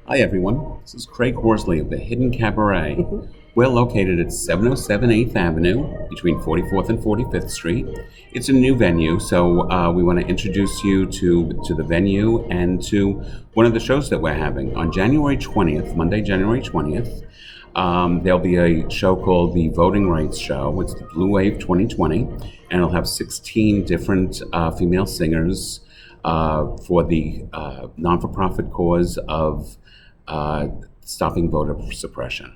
Hi, everyone. This is Craig Horsley of the Hidden Cabaret. We're located at 707 8th Avenue between 44th and 45th Street. It's a new venue, so we want to introduce you to the venue and to one of the shows that we're having. On January 20th, Monday, January 20th, there'll be a show called the Voting Rights Show. It's the Blue Wave 2020, and it'll have 16 different female singers for the non-for-profit cause of stopping voter suppression.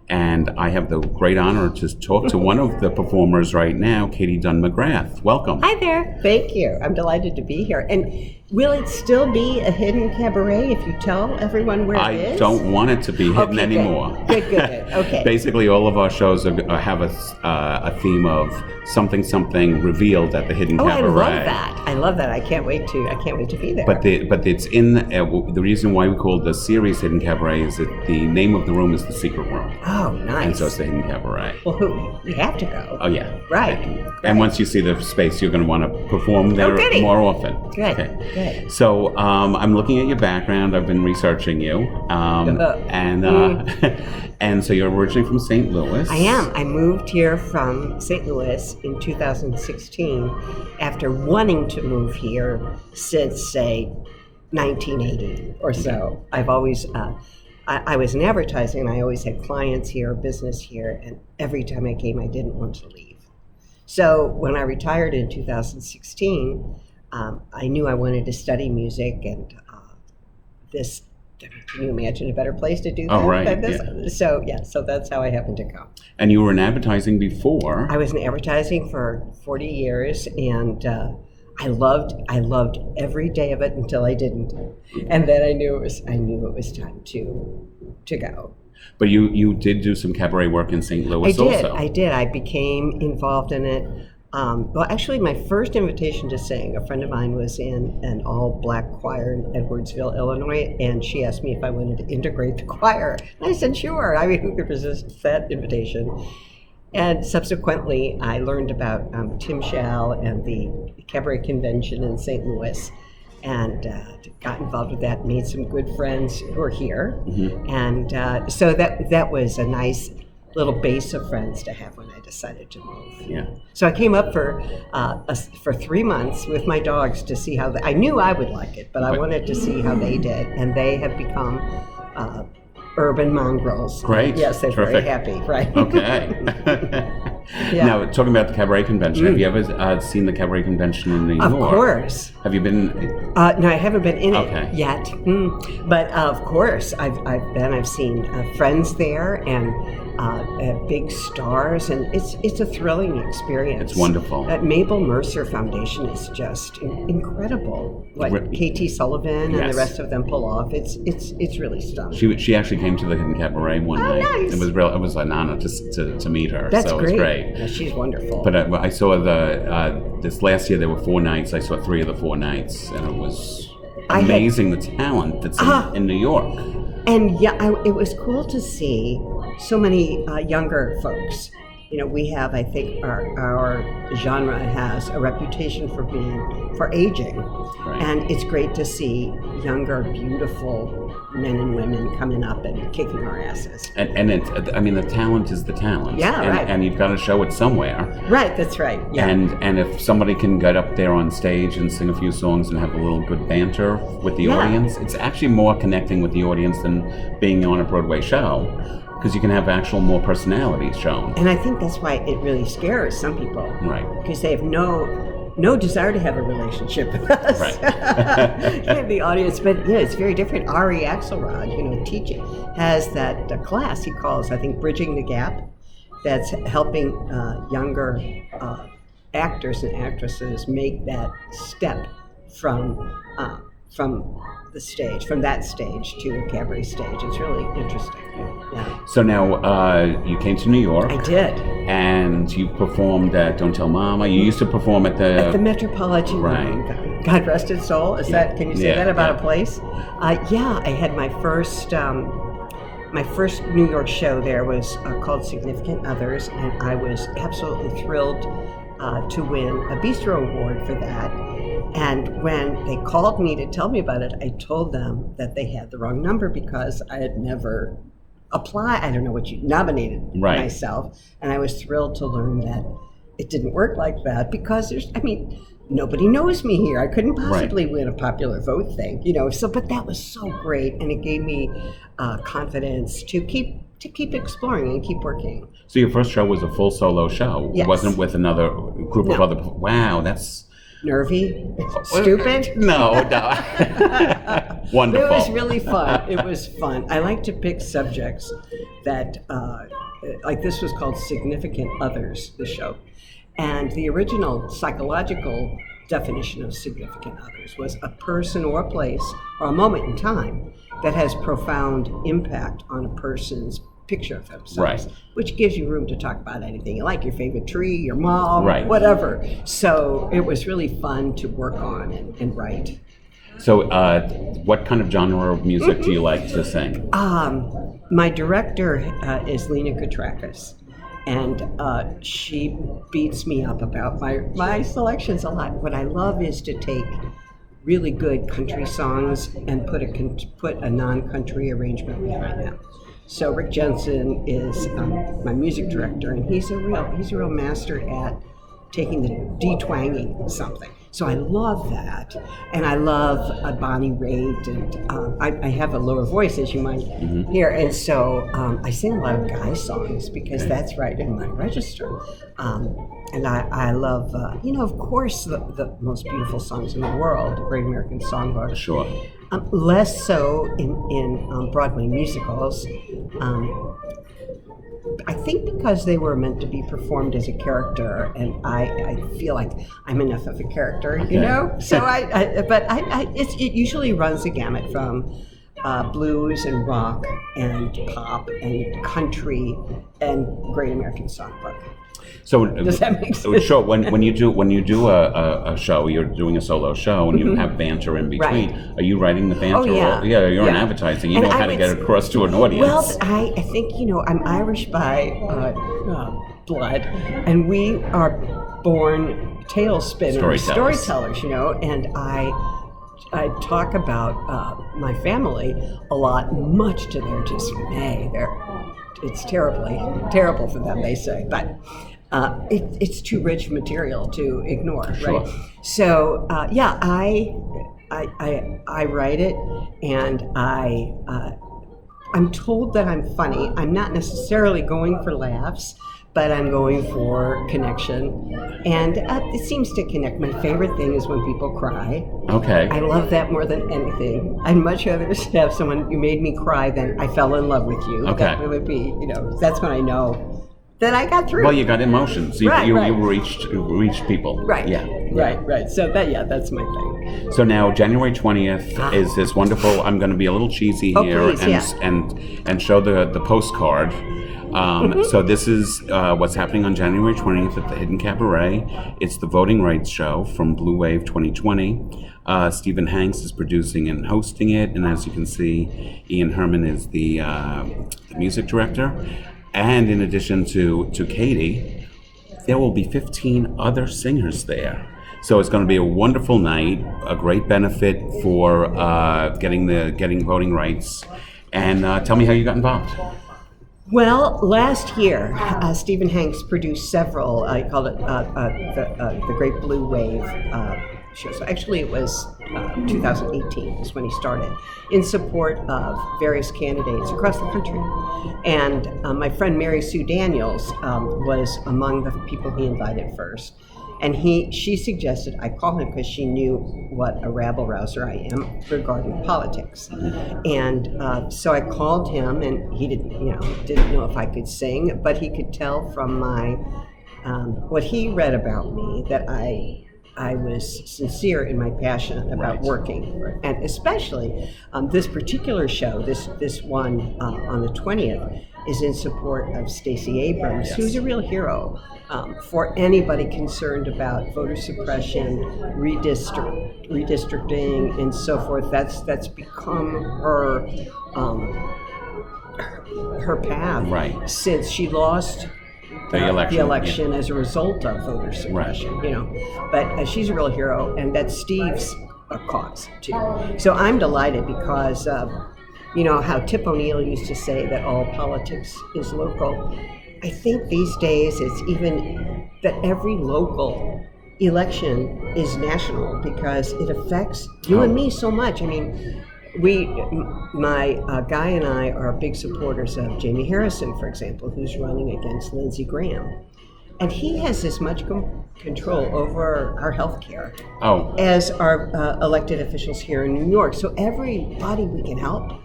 And I have the great honor to talk to one of the performers right now, Katie Dunn McGrath. Welcome. Hi there. Thank you. I'm delighted to be here. And will it still be a hidden cabaret if you tell everyone where it is? I don't want it to be hidden anymore. Good. Okay. Basically, all of our shows have a theme of something revealed at the Hidden Cabaret. I love that. I can't wait to be there. But it's in the reason why we call the series Hidden Cabaret is that the name of the room is the secret room. Oh, nice. And so it's the Hidden Cabaret. Well, you have to go. Oh yeah. Right. And once you see the space, you're going to want to perform there more often. Good. Okay. Good. So I'm looking at your background. I've been researching you, and so you're originally from St. Louis. I am. I moved here from St. Louis in 2016 after wanting to move here since, say, 1980 or so. I've always, I was in advertising, and I always had clients here, business here, and every time I came, I didn't want to leave. So when I retired in 2016, I knew I wanted to study music, and can you imagine a better place to do that? Oh, right. Yeah. So that's how I happened to come. And you were in advertising before. I was in advertising for 40 years, and I loved every day of it until I didn't. And then I knew it was time to go. But you did do some cabaret work in St. Louis also. I did. I became involved in it. Well, actually, my first invitation to sing, a friend of mine was in an all-black choir in Edwardsville, Illinois, and she asked me if I wanted to integrate the choir. And I said, sure. I mean, who could resist that invitation? And subsequently, I learned about Tim Schall and the Cabaret Convention in St. Louis, and got involved with that, made some good friends who are here. Mm-hmm. And so that was a nice little base of friends to have when I decided to move. Yeah. So I came up for 3 months with my dogs to see how I knew I would like it, but I wanted to see how they did, and they have become urban mongrels. Great. Yes, they're Terrific. very happy. Right. Okay. Yeah. Now, talking about the Cabaret Convention, have you ever seen the Cabaret Convention in New York? Of course. Have you been? No, I haven't been in Okay. it yet. But of course, I've been. I've seen friends there and big stars, and it's a thrilling experience. It's wonderful. That Mabel Mercer Foundation is just incredible. What K.T. Sullivan and the rest of them pull off, it's really stunning. She actually came to the Hidden Cabaret one night. Nice. It was an honor to meet her. That's so great. It's great. Yeah, she's wonderful. But I saw this last year there were 4 nights. I saw 3 of the 4 nights, and it was amazing the talent that's in New York. And it was cool to see so many younger folks. You know, we have, I think, our genre has a reputation for aging, Right. and it's great to see younger, beautiful men and women coming up and kicking our asses. And the talent is the talent. Yeah, right. And you've got to show it somewhere. Right, that's right. Yeah. And if somebody can get up there on stage and sing a few songs and have a little good banter with the audience, it's actually more connecting with the audience than being on a Broadway show, because you can have actual more personality shown. And I think that's why it really scares some people. Right. Because they have no desire to have a relationship with us. Right. The audience, but yeah, it's very different. Ari Axelrod, teaching, has that class he calls, I think, Bridging the Gap, that's helping younger actors and actresses make that step from the stage, from that stage to a cabaret stage. It's really interesting. Yeah. So now you came to New York. I did. And you performed at Don't Tell Mama. You used to perform at the Metropolitan. Right. God rest its soul. Is that? Can you say that about a place? I had my first New York show there was called Significant Others, and I was absolutely thrilled to win a Bistro Award for that. And when they called me to tell me about it, I told them that they had the wrong number because I had never applied. I don't know what you nominated myself. And I was thrilled to learn that it didn't work like that because nobody knows me here. I couldn't possibly win a popular vote thing, but that was so great. And it gave me confidence to keep exploring and keep working. So your first show was a full solo show. Yes. It wasn't with another group of other people. Wow, that's... Nervy? Stupid? No. Wonderful. It was really fun. It was fun. I like to pick subjects that, like this was called Significant Others, the show. And the original psychological definition of significant others was a person or a place or a moment in time that has profound impact on a person's picture of themselves, which gives you room to talk about anything you like, your favorite tree, your mom, whatever. So it was really fun to work on and write. So what kind of genre of music do you like to sing? My director is Lena Katrakis, and she beats me up about my selections a lot. What I love is to take really good country songs and put a non-country arrangement behind them. So Rick Jensen is my music director, and he's a real master at taking the detwanging something. So I love that, and I love Bonnie Raitt, and I have a lower voice, as you might hear, and so I sing a lot of guy songs because that's right in my register. And I love, of course, the most beautiful songs in the world, the Great American Songbook. Sure. Less so in Broadway musicals. I think because they were meant to be performed as a character, and I feel like I'm enough of a character, So it usually runs the gamut from blues and rock and pop and country and Great American Songbook. So does that make sense? Sure. When you do a show, you're doing a solo show, and you have banter in between. Are you writing the banter? Oh, yeah. You're in advertising. You know how to get across to an audience. Well, I think I'm Irish by blood, and we are born tale spinners, storytellers. And I talk about my family a lot, much to their dismay. It's terrible for them, they say, but it's too rich material to ignore, right? So I write it, and I'm told that I'm funny. I'm not necessarily going for laughs, but I'm going for connection, and it seems to connect. My favorite thing is when people cry. Okay. I love that more than anything. I'd much rather have someone, you made me cry, than I fell in love with you. Okay. That would be, that's when I know that I got through. Well, you got emotions. You reached people. Right. Yeah. Right. So that's my thing. So now January 20th is this wonderful. I'm going to be a little cheesy here, please, and show the postcard. So this is what's happening on January 20th at the Hidden Cabaret. It's the Voting Rights Show from Blue Wave 2020. Stephen Hanks is producing and hosting it, and as you can see, Ian Herman is the music director. And in addition to Katie, there will be 15 other singers there. So it's going to be a wonderful night, a great benefit for getting voting rights. And tell me how you got involved. Well, last year, Stephen Hanks produced several, he called it the Great Blue Wave show. So actually it was 2018 is when he started, in support of various candidates across the country. And my friend Mary Sue Daniels was among the people he invited first. And she suggested I call him because she knew what a rabble-rouser I am regarding politics. And so I called him, and he didn't know if I could sing, but he could tell from my what he read about me that I was sincere in my passion about working, and especially this particular show, this one on the 20th, is in support of Stacey Abrams, who's a real hero for anybody concerned about voter suppression, redistricting, and so forth. That's become her path since she lost the election, as a result of voter suppression, But she's a real hero, and that's Steve's cause too. So I'm delighted because, how Tip O'Neill used to say that all politics is local. I think these days it's even that every local election is national because it affects you and me so much. I mean, my guy and I are big supporters of Jamie Harrison, for example, who's running against Lindsey Graham. And he has as much control over our health care as our elected officials here in New York. So everybody we can help,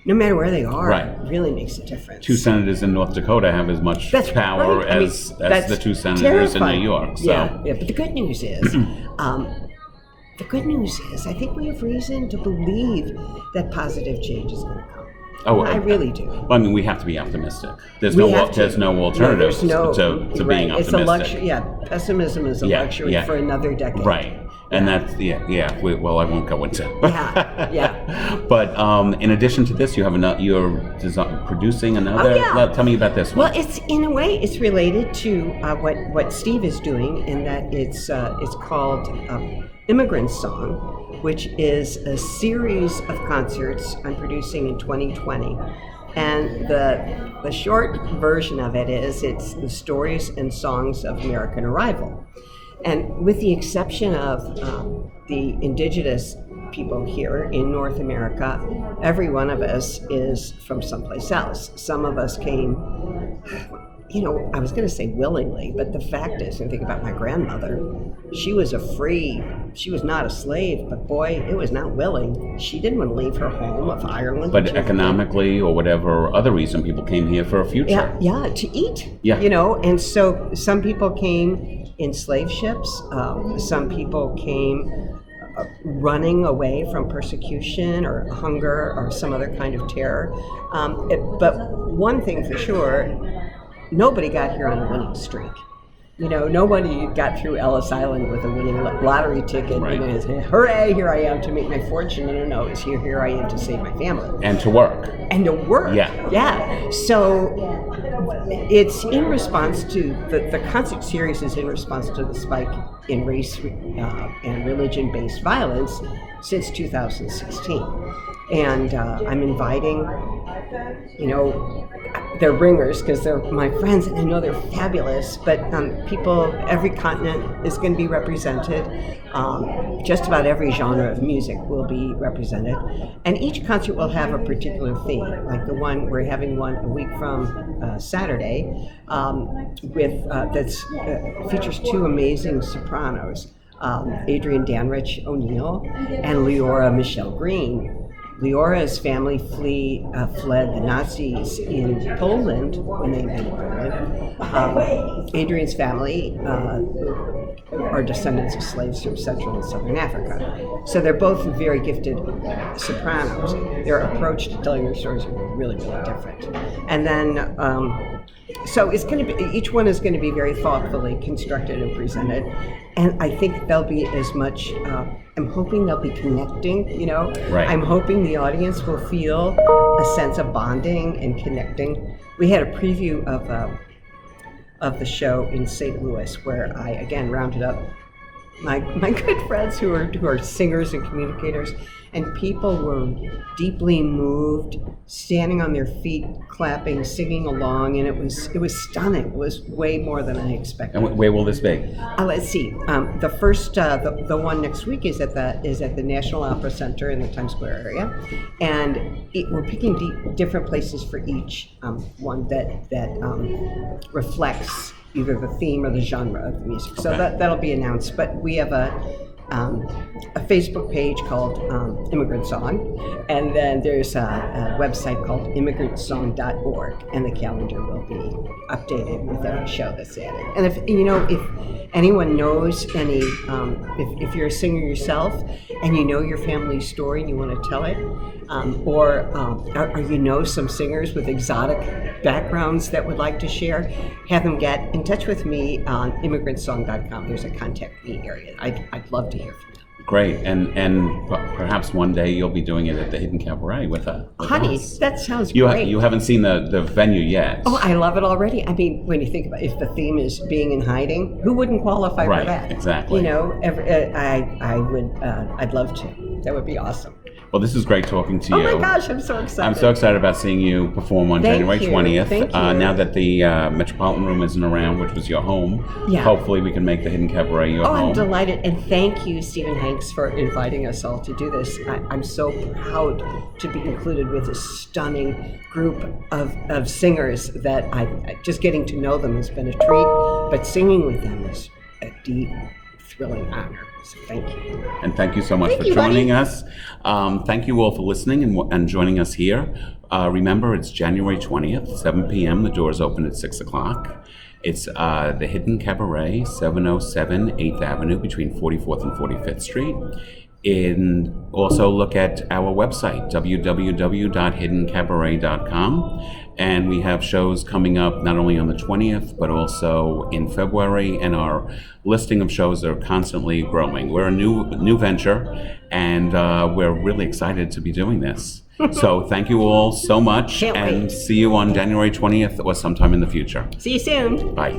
no matter where they are, really makes a difference. 2 senators in North Dakota have as much power as the 2 senators in New York. So. Yeah, but the good news is, I think we have reason to believe that positive change is going to come. I really do. Well, I mean, we have to be optimistic. There's no alternative to being optimistic. It's a luxury. Pessimism is a luxury for another decade. Right. And that's, well, I won't go into. But in addition to this, you're producing another. Tell me about this one. Well, it's related to what Steve is doing, in that it's called Immigrant Song, which is a series of concerts I'm producing in 2020. And the short version of it's the stories and songs of American arrival. And with the exception of the indigenous people here in North America, every one of us is from someplace else. Some of us came, I was going to say willingly, but the fact is, and think about my grandmother, she was not a slave, but boy, it was not willing. She didn't want to leave her home of Ireland. But economically or whatever other reason, people came here for a future. Yeah, to eat. Yeah. And so some people came in slave ships. Some people came running away from persecution or hunger or some other kind of terror. But one thing for sure, nobody got here on a winning streak. Nobody got through Ellis Island with a winning lottery ticket. Right. And say, hooray, here I am to make my fortune. No, it's here I am to save my family. And to work. Yeah. So it's in response to, the concert series is in response to the spike in race and religion-based violence since 2016. And I'm inviting, they're ringers because they're my friends and I know they're fabulous, but people, every continent is going to be represented. Just about every genre of music will be represented. And each concert will have a particular theme, like the one, we're having one a week from Saturday, features 2 amazing sopranos, Adrienne Danrich O'Neill and Leora Michelle Green. Leora's family fled the Nazis in Poland when they invaded Poland. Adrian's family are descendants of slaves from Central and Southern Africa. So they're both very gifted sopranos. Their approach to telling their stories are really, really different. And then, so it's going to be, each one is going to be very thoughtfully constructed and presented. And I think there'll be as much, I'm hoping they'll be connecting, Right. I'm hoping the audience will feel a sense of bonding and connecting. We had a preview of the show in St. Louis where I, again, rounded up my good friends who are singers and communicators, and people were deeply moved, standing on their feet, clapping, singing along, and it was stunning. It was way more than I expected. And where will this be? Let's see. The first, the one next week is at the National Opera Center in the Times Square area, and we're picking different places for each one that reflects either the theme or the genre of the music. So that'll be announced. But we have a Facebook page called Immigrant Song, and then there's a website called immigrantsong.org, and the calendar will be updated with every show that's added. And if anyone knows any, if you're a singer yourself and you know your family's story and you want to tell it, or you know some singers with exotic backgrounds that would like to share, have them get in touch with me on immigrantsong.com. There's a contact me area. I'd love to hear from them. Great, and perhaps one day you'll be doing it at the Hidden Cabaret with Honey, us. that sounds You great. you haven't seen the venue yet. Oh, I love it already. I mean, when you think about if the theme is being in hiding, who wouldn't qualify Right, for that? exactly. You know, I would. I'd love to. That would be awesome. Well, this is great talking to you. Oh my gosh, I'm so excited. I'm so excited about seeing you perform on Thank January you. 20th. Thank you. Now that the Metropolitan Room isn't around, which was your home, Yeah. hopefully we can make the Hidden Cabaret your Oh, home. I'm delighted. And thank you, Stephen Hanks, for inviting us all to do this. I'm so proud to be included with a stunning group of singers that just getting to know them has been a treat, but singing with them is a deep, thrilling honor. So thank you. And thank you so much Thank for you, joining buddy. us. Thank you all for listening and joining us here. Remember, it's January 20th, 7 p.m. The doors open at 6 o'clock. It's the Hidden Cabaret, 707 8th Avenue between 44th and 45th Street. And also look at our website, www.hiddencabaret.com. And we have shows coming up not only on the 20th, but also in February. And our listing of shows are constantly growing. We're a new venture, and we're really excited to be doing this. So thank you all so much, Can't and wait. see you on January 20th or sometime in the future. See you soon. Bye.